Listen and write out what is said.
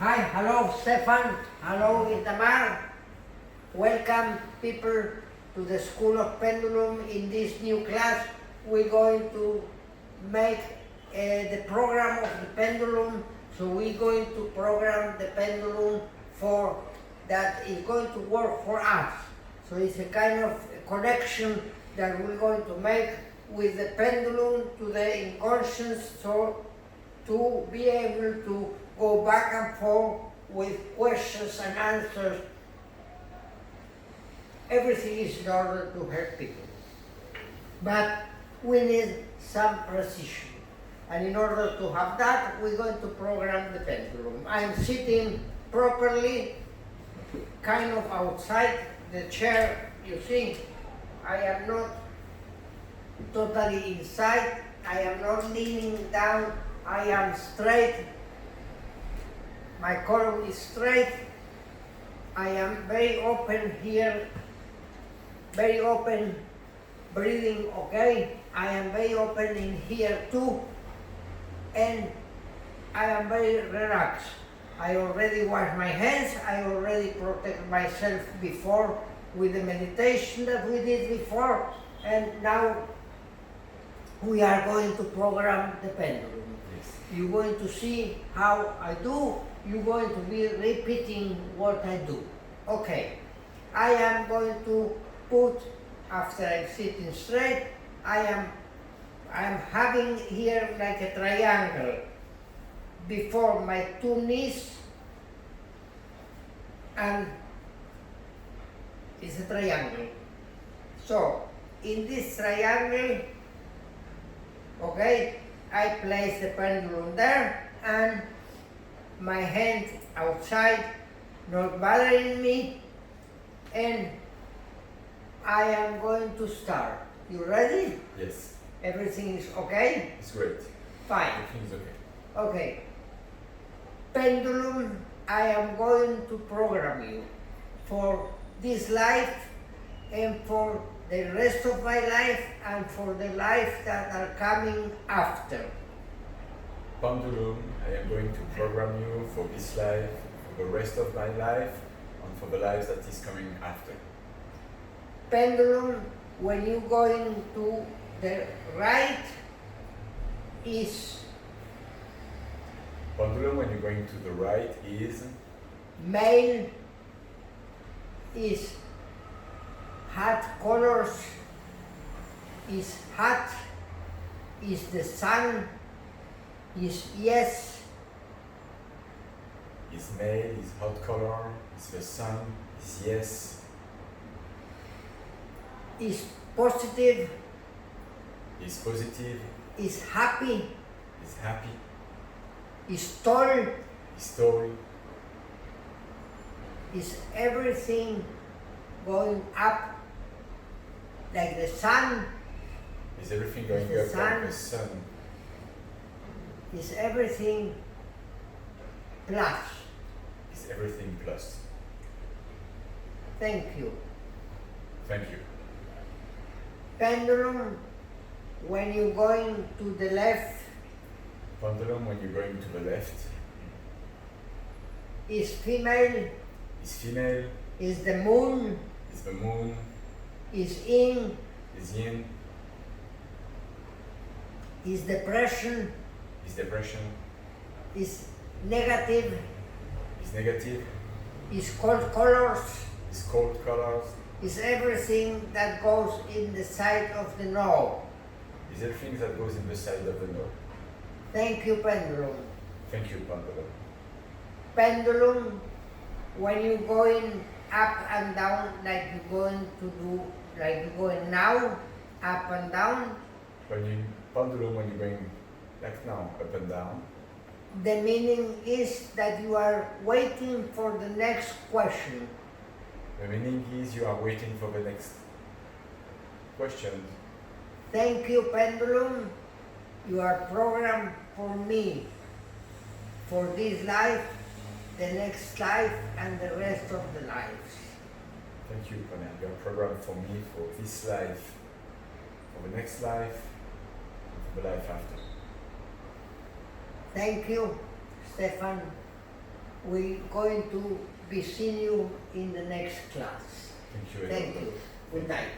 Hi, hello Stefan, hello Itamar. Welcome people to the School of Pendulum. In this new class we're going to make the program of the pendulum. So we're going to program the pendulum for that is going to work for us. So it's a kind of connection that we're going to make with the pendulum to the inconscious, so to be able to go back and forth with questions and answers. Everything is in order to help people. But we need some precision. And in order to have that, we're going to program the pendulum. I'm sitting properly, kind of outside the chair. You see, I am not totally inside. I am not leaning down. I am straight. My column is straight. I am very open here, very open, breathing okay. I am very open in here too, and I am very relaxed. I already wash my hands, I already protect myself before with the meditation that we did before, and now we are going to program the pendulum. Yes. You're going to see how I do. You're going to be repeating what I do. Okay, I am going to put, after I'm sitting straight, I am having here like a triangle before my two knees, and it's a triangle. So in this triangle, okay, I place the pendulum there and my hand outside, not bothering me, and I am going to start. You ready? Yes. Everything is okay? It's great. Fine. Everything is okay. Okay. Pendulum, I am going to program you for this life and for the rest of my life and for the life that are coming after. Pendulum, I am going to program you for this life, for the rest of my life, and for the life that is coming after. Pendulum, when you going to the right is Pendulum, when you're going to the right, is male, is hot colors, is hot, is the sun, is yes, male, is hot color, is the sun, is yes, is positive, is positive, is happy, is happy, is tall, is tall, is everything going up like the sun, is everything going The up sun. like the sun, is everything plus. is everything plus. Thank you. Thank you. Pendulum, when you're going to the left, Pendulum, when you're going to the left, is female, is female, is the moon, is the moon, is in, is yin, is depression, is depression, is negative, is negative, is cold colors, is cold colors, is everything that goes in the side of the no. is everything that goes in the side of the node. Thank you, pendulum. Thank you, Pendulum. Pendulum, when you're going up and down like you're going to do, like you're going now, up and down, Pendulum, when you're going like now, up and down, the meaning is that you are waiting for the next question. the meaning is you are waiting for the next question. Thank you, pendulum. You are programmed for me, for this life, the next life, and the rest of the lives. Thank you, Pendulum. You are programmed for me for this life, for the next life, and for the life after. Thank you, Stefan. we're going to be seeing you in the next class. Thank you. Thank Eduardo. you. Good night.